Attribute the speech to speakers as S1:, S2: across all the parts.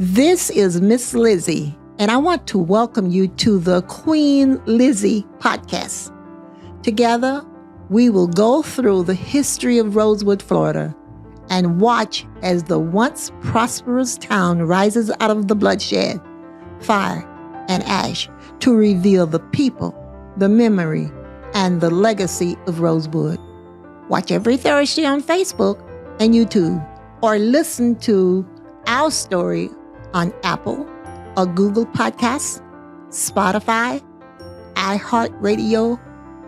S1: This is Miss Lizzie, and I want to welcome you to the Queen Lizzie podcast. Together, we will go through the history of Rosewood, Florida, and watch as the once prosperous town rises out of the bloodshed, fire, and ash to reveal the people, the memory, and the legacy of Rosewood. Watch every Thursday on Facebook and YouTube, or listen to our story on Apple or Google Podcasts, Spotify, iHeartRadio,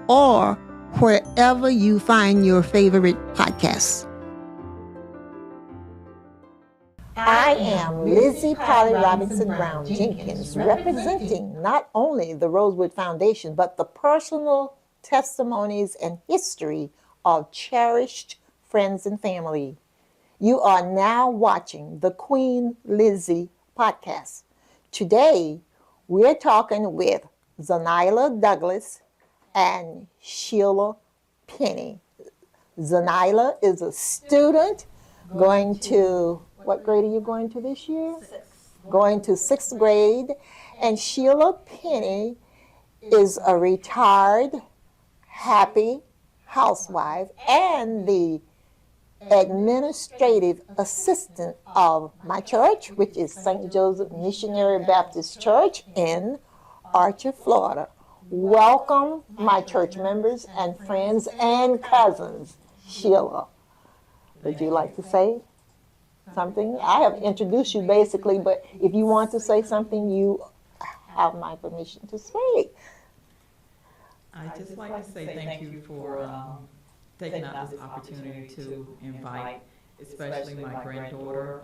S1: or wherever you find your favorite podcasts. I am Lizzie Robinson Jenkins, representing not only the Rosewood Foundation, but the personal testimonies and history of cherished friends and family. You are now watching the Queen Lizzie podcast. Today, we're talking with Zinayla Douglas and Sheila Penny. Zinayla is a student going to, what grade are you going to this year? Going to sixth grade. And Sheila Penny is a retired, happy housewife and the administrative assistant of my church, which is St. Joseph Missionary Baptist Church in Archer, Florida. Welcome, my church members and friends and cousins. Sheila, would you like to say something? I have introduced you basically, but if you want to say something, you have my permission to speak.
S2: I'd just like to say thank you for taking out this opportunity to invite, especially my granddaughter,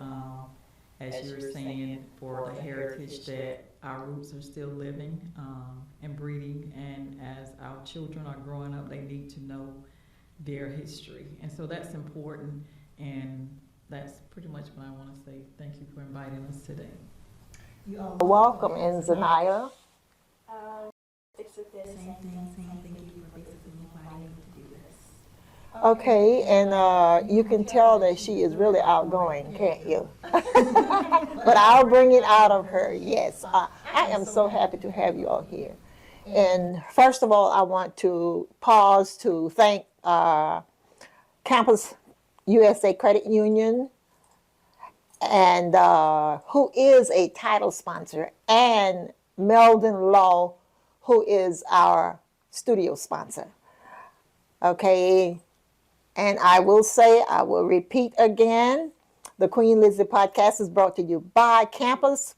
S2: as you were saying, for the heritage that our roots are still living and breeding, and as our children are growing up, they need to know their history. And so that's important, and that's pretty much what I want to say. Thank you for inviting us today.
S1: You are welcome, and Zinayla.
S3: Same thing. Thank you for basically inviting me to do this.
S1: Okay, and you can tell that she is really outgoing, can't you? But I'll bring it out of her, yes. I am so happy to have you all here. And first of all, I want to pause to thank Campus USA Credit Union, and who is a title sponsor, and Meldon Law, who is our studio sponsor. Okay, and I will repeat again, the Queen Lizzie podcast is brought to you by Campus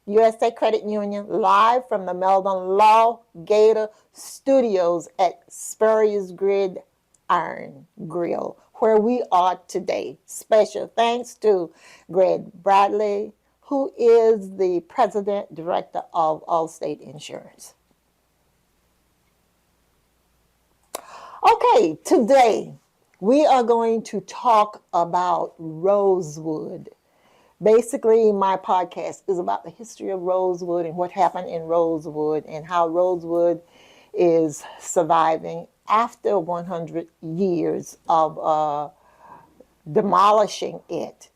S1: USA Credit Union, live from the Meldon Law Gator Studios at Spurrier's Gridiron Grill, where we are today. Special thanks to Greg Bradley, who is the President Director of Allstate Insurance. Okay, today we are going to talk about Rosewood. Basically, my podcast is about the history of Rosewood and what happened in Rosewood and how Rosewood is surviving after 100 years of demolishing it.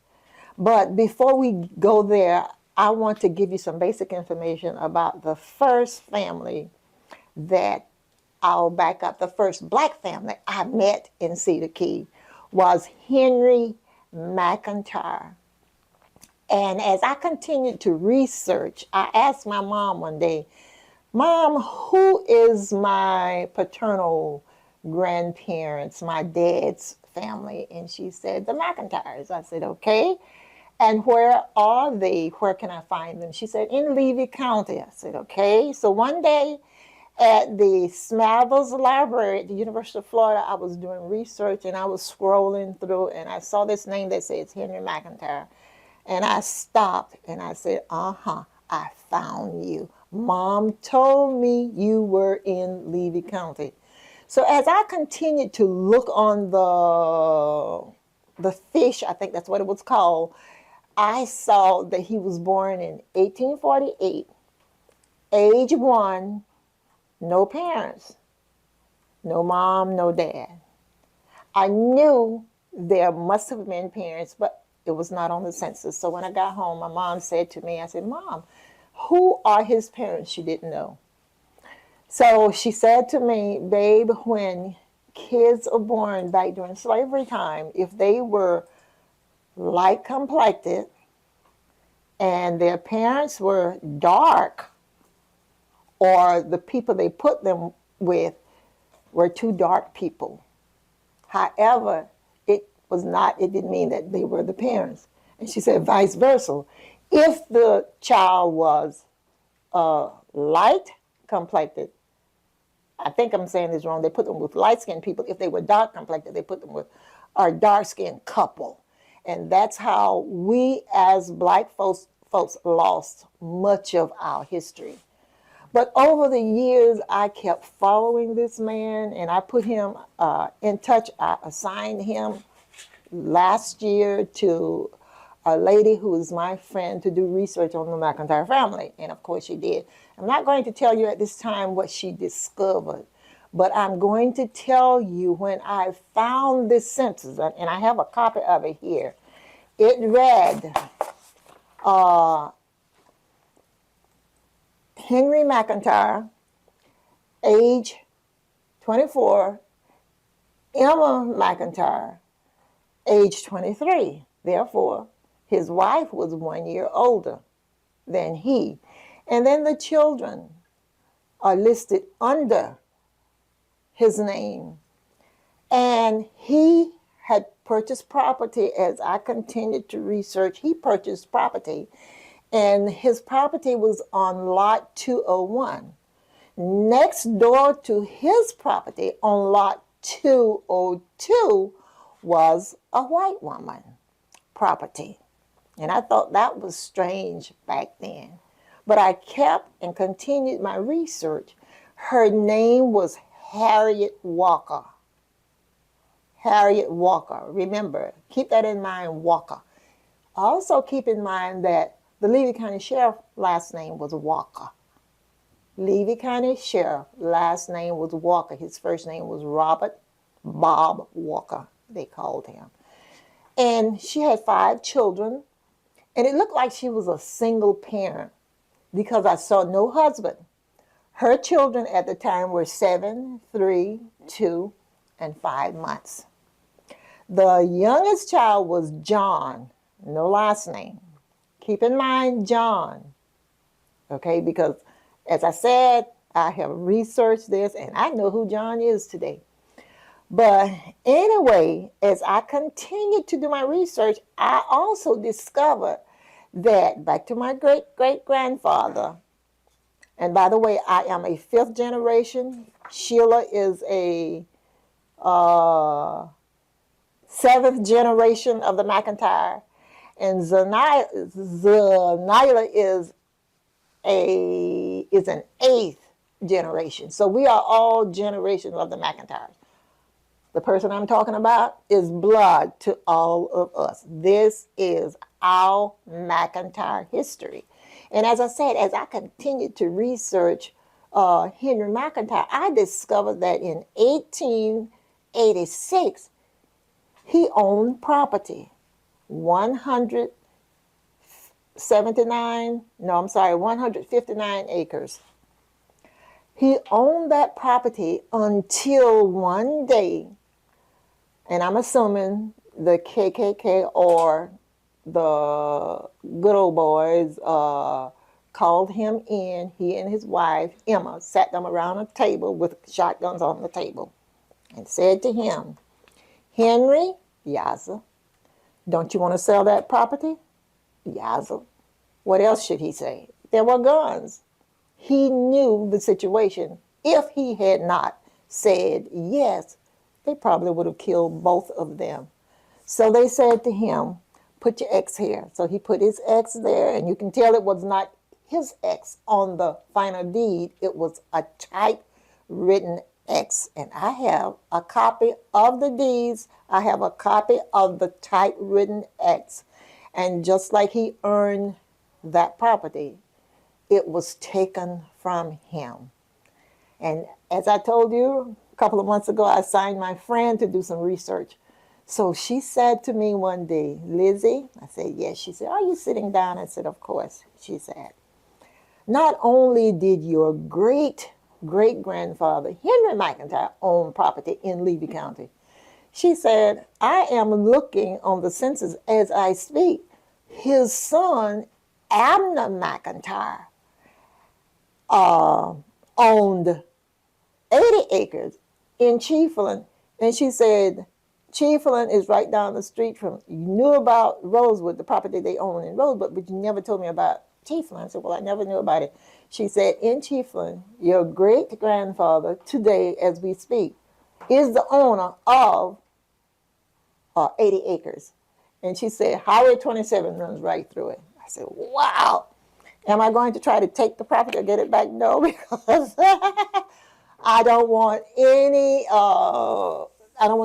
S1: But before we go there, I want to give you some basic information about the first family that I'll back up. The first black family I met in Cedar Key was Henry McIntyre. And as I continued to research, I asked my mom one day, Mom, who is my paternal grandparents, my dad's family? And she said, the McIntyres. I said, okay. And where are they? Where can I find them? She said, in Levy County. I said, okay. So one day, at the Smathers Library at the University of Florida, I was doing research and I was scrolling through and I saw this name that says Henry McIntyre. And I stopped and I said, I found you. Mom told me you were in Levy County. So as I continued to look on the fish, I think that's what it was called, I saw that he was born in 1848, age 1, no parents, no mom, no dad. I knew there must have been parents, but It was not on the census. So when I got home, my mom said to me, I said, Mom, who are his parents? She didn't know. So she said to me, babe, when kids are born back during slavery time, if they were light complected and their parents were dark, or the people they put them with were two dark people. However, it didn't mean that they were the parents. And she said vice versa. If the child was light complected, I think I'm saying this wrong, they put them with light-skinned people. If they were dark complected, they put them with a dark-skinned couple. And that's how we as black folks lost much of our history. But over the years, I kept following this man, and I put him in touch. I assigned him last year to a lady who is my friend to do research on the McIntyre family. And of course she did. I'm not going to tell you at this time what she discovered, but I'm going to tell you when I found this census, and I have a copy of it here. It read, Henry McIntyre, age 24, Emma McIntyre, age 23. Therefore, his wife was 1 year older than he. And then the children are listed under his name. And he had purchased property. As I continued to research, he purchased property. And his property was on lot 201. Next door to his property on lot 202 was a white woman property. And I thought that was strange back then. But I kept and continued my research. Her name was Harriet Walker. Harriet Walker. Remember, keep that in mind, Walker. Also keep in mind that the Levy County Sheriff last name was Walker. Levy County Sheriff last name was Walker. His first name was Robert Bob Walker, they called him. And she had 5 children. And it looked like she was a single parent because I saw no husband. Her children at the time were 7, 3, 2, and 5 months. The youngest child was John, no last name. Keep in mind John, okay, because as I said, I have researched this and I know who John is today. But anyway, as I continued to do my research, I also discovered that back to my great-great-grandfather, and by the way, I am a 5th generation. Sheila is a 7th generation of the McIntyre, and Zinayla is an 8th generation. So we are all generations of the McIntyres. The person I'm talking about is blood to all of us. This is our McIntyre history. And as I said, as I continued to research Henry McIntyre, I discovered that in 1886, he owned property, 159 acres. He owned that property until one day, and I'm assuming the KKK or the good old boys called him in. He and his wife, Emma, sat them around a table with shotguns on the table and said to him, Henry, Yaza, don't you want to sell that property? Yaza. What else should he say? There were guns. He knew the situation. If he had not said yes, they probably would have killed both of them. So they said to him, put your X here. So he put his X there, and you can tell it was not his X on the final deed. It was a typewritten X. And I have a copy of the deeds. I have a copy of the typewritten X. And just like he earned that property, it was taken from him. And as I told you a couple of months ago, I assigned my friend to do some research. So she said to me one day, Lizzie, I said, yes. She said, are you sitting down? I said, of course. She said, not only did your great great grandfather, Henry McIntyre, own property in Levy County, she said, I am looking on the census as I speak. His son, Abner McIntyre, owned 80 acres in Chiefland. And she said, Chiefland is right down the street from, you knew about Rosewood, the property they own in Rosewood, but you never told me about Chiefland. I said, well, I never knew about it. She said, in Chiefland, your great-grandfather, today as we speak, is the owner of 80 acres. And she said, Highway 27 runs right through it. I said, wow. Am I going to try to take the property or get it back? No, because I don't want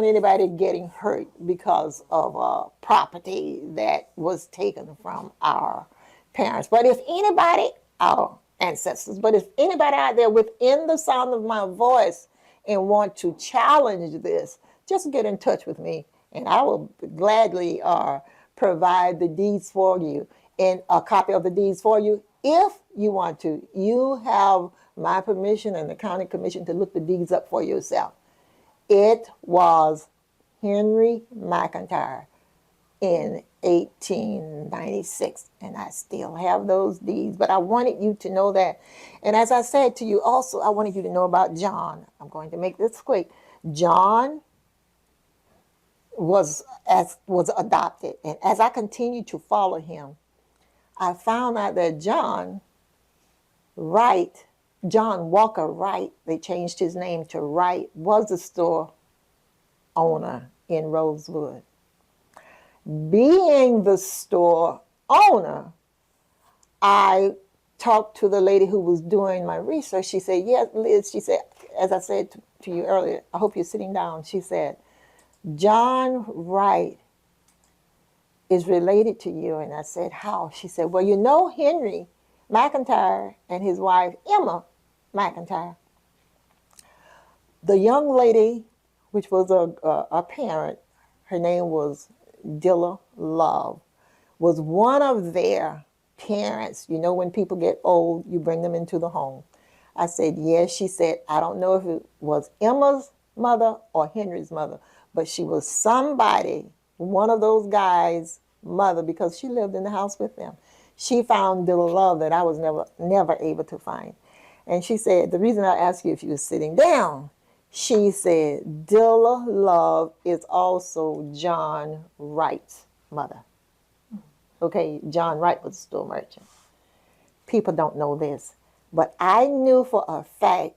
S1: anybody getting hurt because of property that was taken from our parents. But if anybody, our ancestors, but if anybody out there within the sound of my voice and want to challenge this, just get in touch with me and I will gladly provide the deeds for you and a copy of the deeds for you if you want to. You have my permission and the county commission to look the deeds up for yourself. It was Henry McIntyre in 1896, and I still have those deeds, but I wanted you to know that. And as I said to you also, I wanted you to know about John. I'm going to make this quick. John was adopted, and as I continued to follow him, I found out that John Walker Wright, they changed his name to Wright, was the store owner in Rosewood. Being the store owner, I talked to the lady who was doing my research. She said, yes, Liz, she said, as I said to you earlier, I hope you're sitting down. She said, John Wright is related to you. And I said, how? She said, well, you know Henry McIntyre and his wife, Emma McIntyre. The young lady, which was a parent, her name was Dilla Love, was one of their parents. You know, when people get old, you bring them into the home. I said, yes. She said, I don't know if it was Emma's mother or Henry's mother, but she was somebody, one of those guys' mother, because she lived in the house with them. She found Dilla Love that I was never able to find. And she said, the reason I asked you if you were sitting down, she said, Dilla Love is also John Wright's mother. Okay, John Wright was a store merchant. People don't know this, but I knew for a fact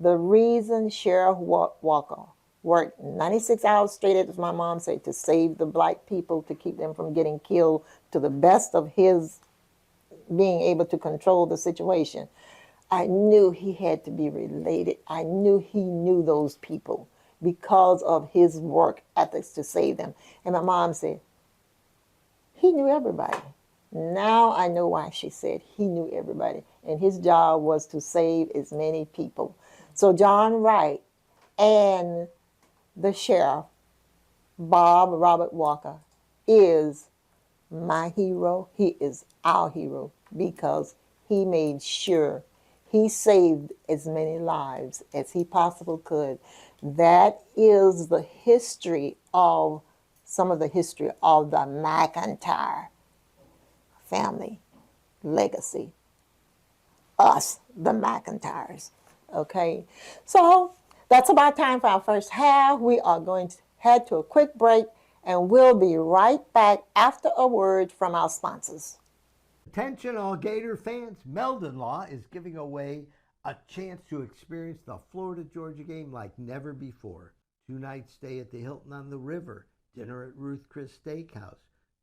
S1: the reason Sheriff Walker worked 96 hours straight, as my mom said, to save the black people, to keep them from getting killed, to the best of his being able to control the situation. I knew he had to be related. I knew he knew those people because of his work ethics to save them. And my mom said, he knew everybody. Now I know why she said he knew everybody. And his job was to save as many people. So John Wright and the sheriff, Bob Robert Walker, is my hero. He is our hero because he made sure he saved as many lives as he possibly could. That is the history of, some of the history of the McIntyre family legacy. Us, the McIntyres. Okay, so that's about time for our first half. We are going to head to a quick break, and we'll be right back after a word from our sponsors.
S4: Attention all Gator fans, Meldon Law is giving away a chance to experience the Florida-Georgia game like never before. 2-night stay at the Hilton on the River, dinner at Ruth Chris Steakhouse,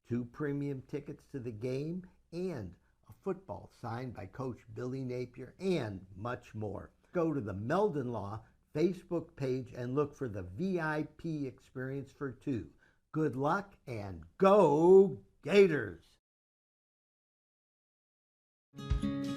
S4: 2 premium tickets to the game, and a football signed by Coach Billy Napier, and much more. Go to the Meldon Law Facebook page and look for the VIP experience for 2. Good luck and go Gators!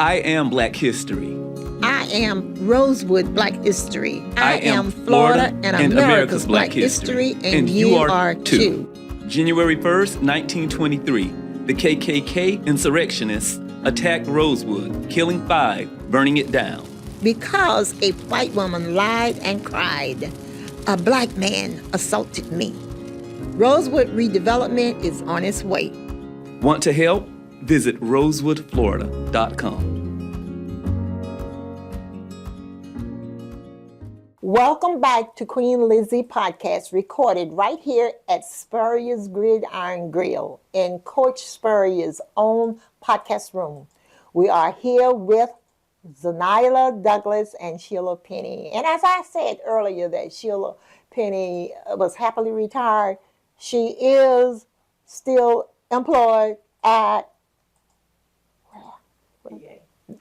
S5: I am Black History.
S1: I am Rosewood Black History.
S5: I am Florida and America's Black History, and you are too. January 1st, 1923, the KKK insurrectionists attacked Rosewood, killing 5, burning it down.
S1: Because a white woman lied and cried, a black man assaulted me. Rosewood redevelopment is on its way.
S5: Want to help? Visit rosewoodflorida.com.
S1: Welcome back to Queen Lizzie Podcast, recorded right here at Spurrier's Gridiron Grill in Coach Spurrier's own podcast room. We are here with Zinayla Douglas and Sheila Penny. And as I said earlier that Sheila Penny was happily retired, she is still employed at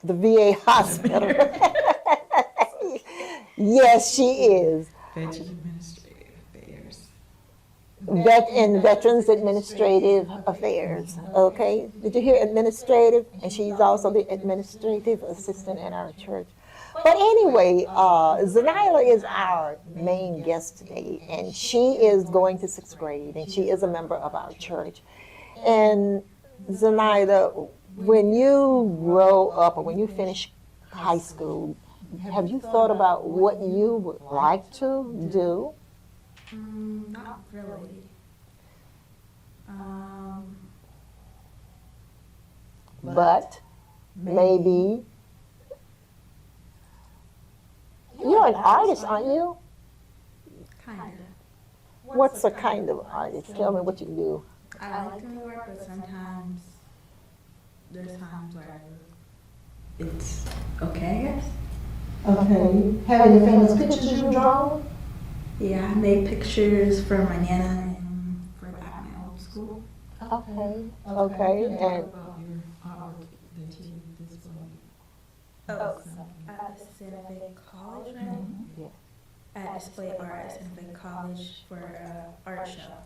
S1: the VA hospital. Yes, she is.
S2: Veterans Administrative Affairs.
S1: Veterans Administrative Affairs. Okay. Did you hear administrative? And she's also the administrative assistant at our church. But anyway, Zinayla is our main guest today, and she is going to 6th grade, and she is a member of our church. And Zinayla, when you grow up or when you finish high school, have you thought about what you would like to do?
S3: Not really.
S1: But maybe you're an artist, aren't you?
S3: Kind of.
S1: What's a kind of artist? Tell me what you do.
S3: I like doing work, but sometimes there's times where it's okay, I guess.
S1: Okay. Have any famous pictures you draw?
S3: Yeah, I made pictures for my Nana and for at my old school.
S1: Okay. Okay.
S2: Talk
S1: And
S2: about your artwork that you display.
S3: At the Santa Fe College, right?
S1: Yeah.
S3: I display art at Santa Fe College for an art show.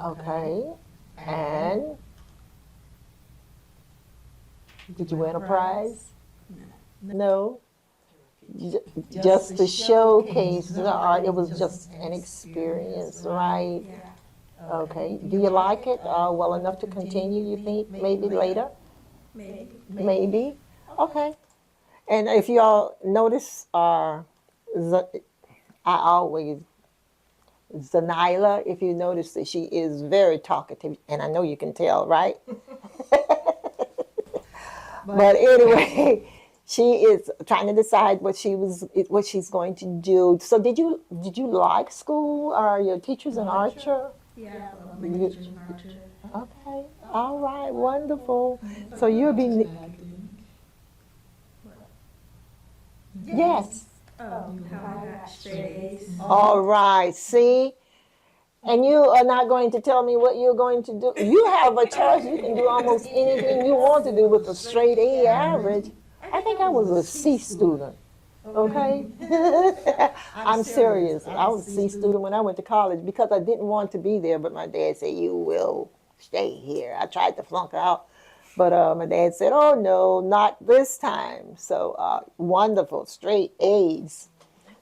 S1: okay. And did you win a prize? No. Just to showcase the art. It was just an experience, right?
S3: Yeah.
S1: Okay. Do you like it well enough to continue, you think, maybe later?
S3: Maybe.
S1: Maybe. Okay. And if y'all notice, I always, Zinayla, if you notice that she is very talkative, and I know you can tell, right? But anyway, she is trying to decide what she's going to do. So did you like school? Are your teachers an archer?
S3: Yeah, I love my teachers and art too.
S1: Okay. All right. Wonderful. So you'll be. Yes.
S3: Oh, how I got straight A's.
S1: All right. See? And you are not going to tell me what you're going to do. You have a choice. You can do almost anything you want to do with a straight A average. I think I was a C student. Okay? I'm serious. I was a C student when I went to college because I didn't want to be there, but my dad said, you will stay here. I tried to flunk out, but my dad said, oh no, not this time. So wonderful, straight A's.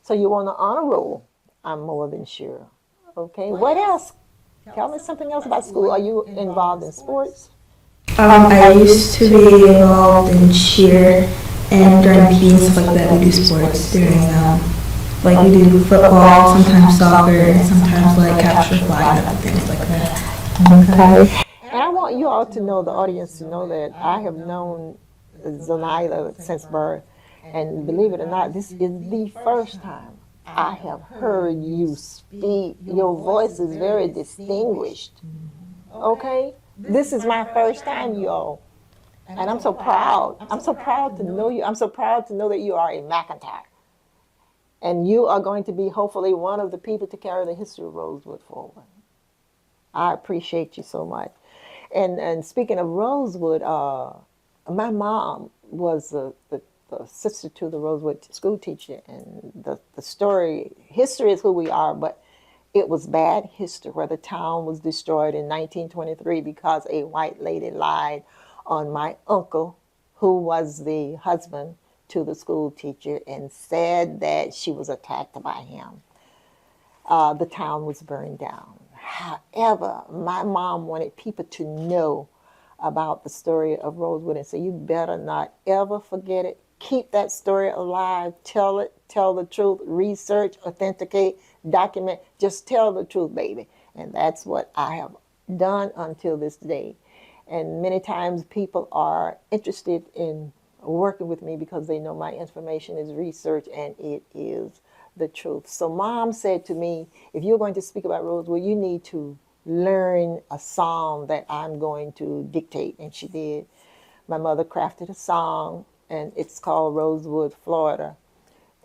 S1: So you want an honor roll, I'm more than sure. Okay, what else? Tell me something else about school. Are you involved in sports?
S3: I used to be involved in cheer, and during PE and stuff like that, we do sports during, like we do football, sometimes soccer, and sometimes like capture the flag and things like that.
S1: Okay. And I want you all to know, the audience to know that I have known Zinayla since birth. And believe it or not, this is the first time I have heard you speak. Your voice is very distinguished. Okay? This is my first time, y'all. And I'm so proud. I'm so proud to know you. I'm so proud to know that you are a McIntyre. And you are going to be hopefully one of the people to carry the history of Rosewood forward. I appreciate you so much. And speaking of Rosewood, my mom was the sister to the Rosewood school teacher, and the story, history is who we are, but it was bad history where the town was destroyed in 1923 because a white lady lied on my uncle, who was the husband to the school teacher and said that she was attacked by him. The town was burned down. However, my mom wanted people to know about the story of Rosewood and say, you better not ever forget it. Keep that story alive. Tell it. Tell the truth. Research, authenticate, document. Just tell the truth, baby. And that's what I have done until this day. And many times people are interested in working with me because they know my information is research and it is the truth. So Mom said to me, if you're going to speak about Rosewood, you need to learn a song that I'm going to dictate. And she did. My mother crafted a song, and it's called Rosewood, Florida.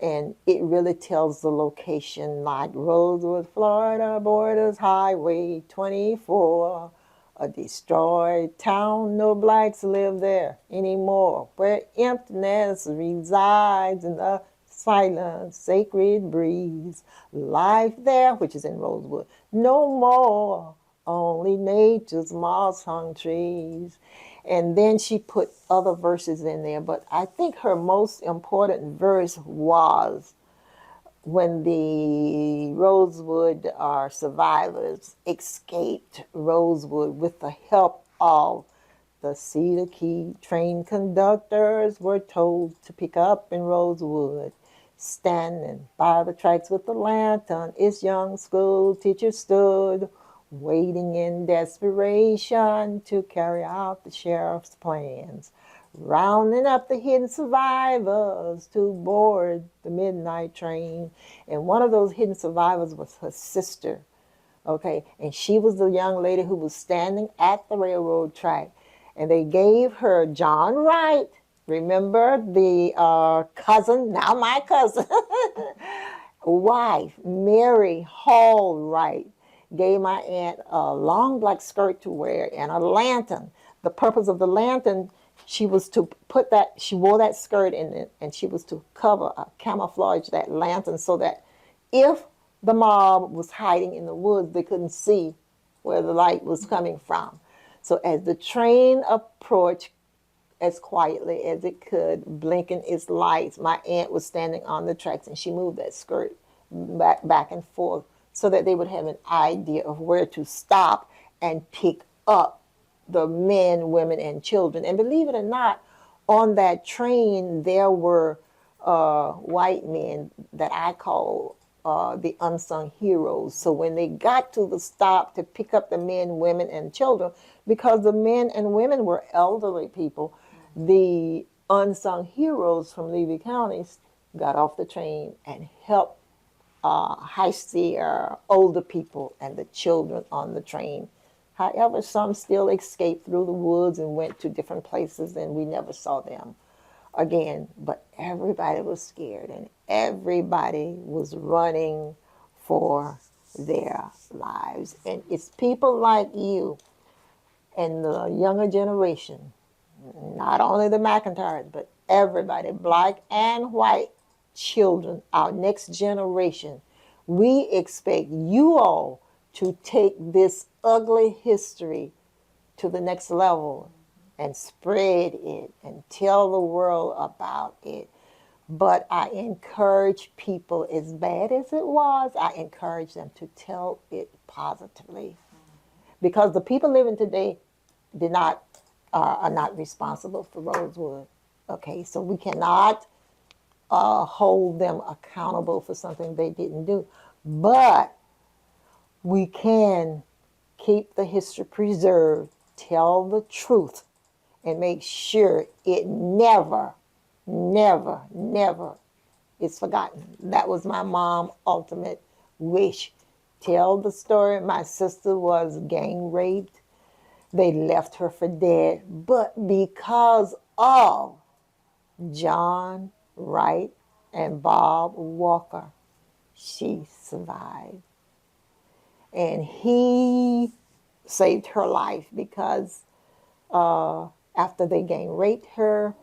S1: And it really tells the location, like Rosewood, Florida, borders Highway 24, a destroyed town, no blacks live there anymore, where emptiness resides in the silent, sacred breeze. Life there, which is in Rosewood, no more, only nature's moss-hung trees. And then she put other verses in there, but I think her most important verse was when the Rosewood survivors escaped Rosewood with the help of the Cedar Key train conductors were told to pick up in Rosewood. Standing by the tracks with the lantern, its young school teacher stood, waiting in desperation to carry out the sheriff's plans, rounding up the hidden survivors to board the midnight train. And one of those hidden survivors was her sister, okay? And she was the young lady who was standing at the railroad track. And they gave her John Wright, remember the cousin, now my cousin, wife, Mary Hall Wright, gave my aunt a long black skirt to wear and a lantern. The purpose of the lantern, she was to put that, she wore that skirt in it, and she was to cover, camouflage that lantern so that if the mob was hiding in the woods, they couldn't see where the light was coming from. So as the train approached as quietly as it could, blinking its lights, my aunt was standing on the tracks and she moved that skirt back and forth so that they would have an idea of where to stop and pick up the men, women, and children. And believe it or not, on that train, there were white men that I call the unsung heroes. So when they got to the stop to pick up the men, women, and children, because the men and women were elderly people, the unsung heroes from Levy County got off the train and helped heist the older people and the children on the train. However, some still escaped through the woods and went to different places, and we never saw them again. But everybody was scared, and everybody was running for their lives. And it's people like you and the younger generation, not only the McIntyres, but everybody, black and white, children, our next generation. We expect you all to take this ugly history to the next level and spread it and tell the world about it. But I encourage people, as bad as it was, I encourage them to tell it positively. Because the people living today are not responsible for Rosewood. Okay, so we cannot hold them accountable for something they didn't do. But we can keep the history preserved, tell the truth, and make sure it never, never, never is forgotten. That was my mom's ultimate wish. Tell the story. My sister was gang raped. They left her for dead. But because of John Wright and Bob Walker, she survived. And he saved her life because after they gang raped her,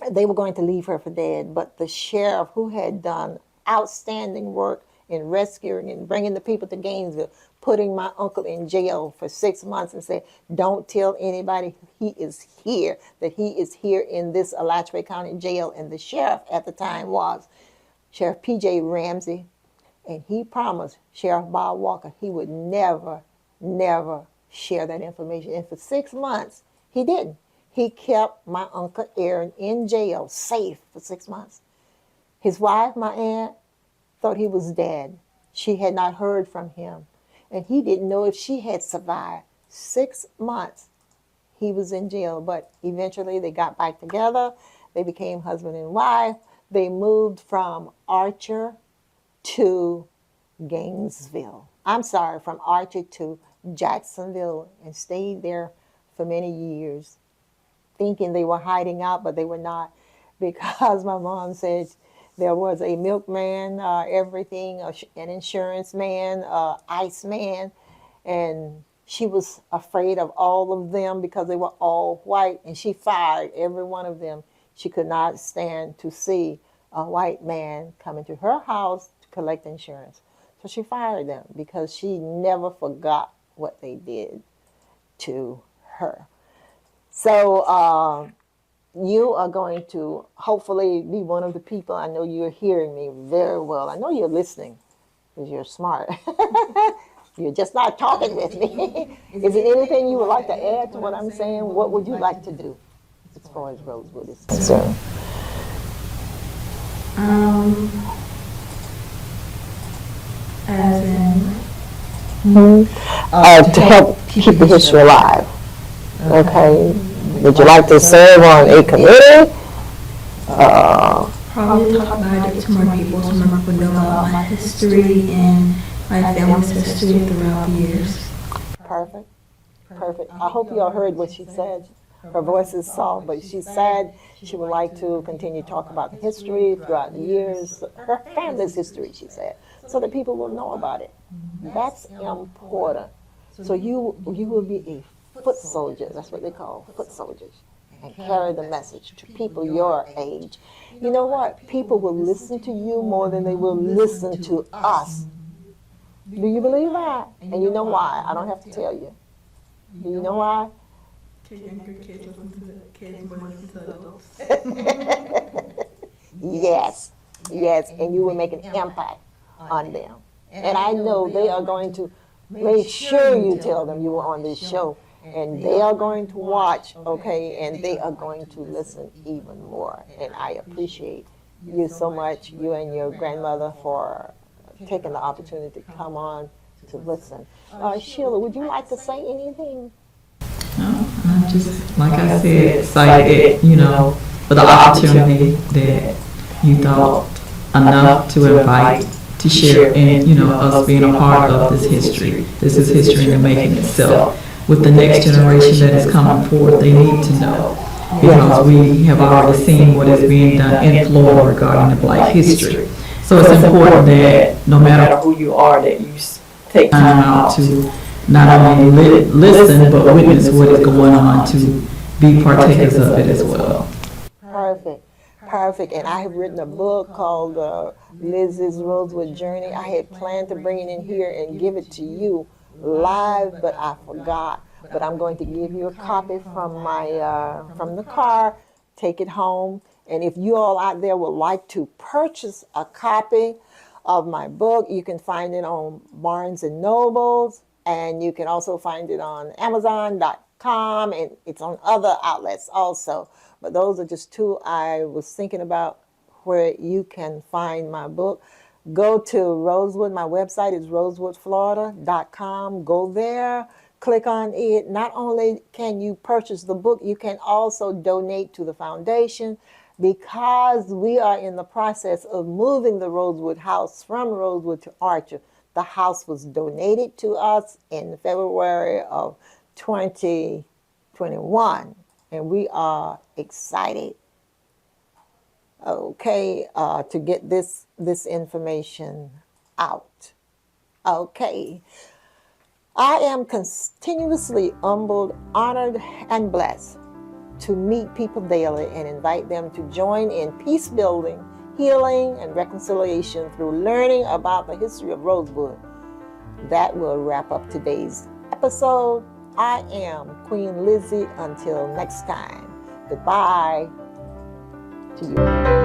S1: they were going to leave her for dead. But the sheriff, who had done outstanding work in rescuing and bringing the people to Gainesville, putting my uncle in jail for 6 months and said, don't tell anybody he is here, that he is here in this Alachua County jail. And the sheriff at the time was Sheriff P.J. Ramsey, and he promised Sheriff Bob Walker he would never, never share that information. And for 6 months, he didn't. He kept my Uncle Aaron in jail, safe for 6 months. His wife, my aunt, thought he was dead. She had not heard from him. And he didn't know if she had survived. 6 months he was in jail. But eventually they got back together. They became husband and wife. They moved from Archer to Gainesville. I'm sorry, from Archer to Jacksonville, and stayed there for many years, thinking they were hiding out, but they were not, because my mom said there was a milkman, everything, an insurance man, ice man, and she was afraid of all of them because they were all white, and she fired every one of them. She could not stand to see a white man come into her house to collect insurance. So she fired them because she never forgot what they did to her. So you are going to hopefully be one of the people. I know you're hearing me very well. I know you're listening because you're smart. You're just not talking with me. Is there anything you would like to add to what I'm saying? What would you like to do as far as Rosewood is concerned?
S3: As in,
S1: To help keep the history alive. Okay. Would you like to serve on a committee?
S3: probably talk about it to more people, so more people know about my history and my family's history throughout the years.
S1: Perfect. Perfect. I hope you all heard what she said. Her voice is soft, but she said she would like to continue to talk about the history throughout the years, her family's history, she said, so that people will know about it. That's important. So you will be a foot soldier, that's what they call foot soldiers, and carry the message to people your age. You know what? People will listen to you more than they will listen to us. Do you believe that? And you know why? I don't have to tell you. Do you know why?
S3: Kids listen to kids more than to adults.
S1: Yes, yes, and you will make an impact on them. And I know they are going to make sure you tell them you were on this show, and they are going to watch, okay, and they are going to listen even more. And I appreciate you so much, you and your grandmother, for taking the opportunity to come on to listen. Sheila, would you like to say anything?
S2: No, I'm just, like I said, excited, for the opportunity that you thought enough to invite, to share, and, us being a part of this history. This is history in the making itself. With the next generation that is coming forward, they need to know, because we have already seen what is being done in Florida regarding the Black history. So it's important that no matter who you are, that you take time out to not only listen, but witness what is going on, to be partakers of it as well.
S1: Perfect. Perfect. And I have written a book called Lizzie's Rosewood Journey. I had planned to bring it in here and give it to you live, but I forgot. But I'm going to give you a copy from from the car. Take it home. And if you all out there would like to purchase a copy of my book, you can find it on Barnes and Nobles, and you can also find it on Amazon.com, and it's on other outlets also. But those are just two I was thinking about where you can find my book. Go to Rosewood. My website is rosewoodflorida.com. Go there, click on it. Not only can you purchase the book, you can also donate to the foundation, because we are in the process of moving the Rosewood house from Rosewood to Archer. The house was donated to us in February of 2021, and we are excited, okay, to get this information out. Okay. I am continuously humbled, honored, and blessed to meet people daily and invite them to join in peace building, healing, and reconciliation through learning about the history of Rosewood. That will wrap up today's episode. I am Queen Lizzie. Until next time, goodbye to you.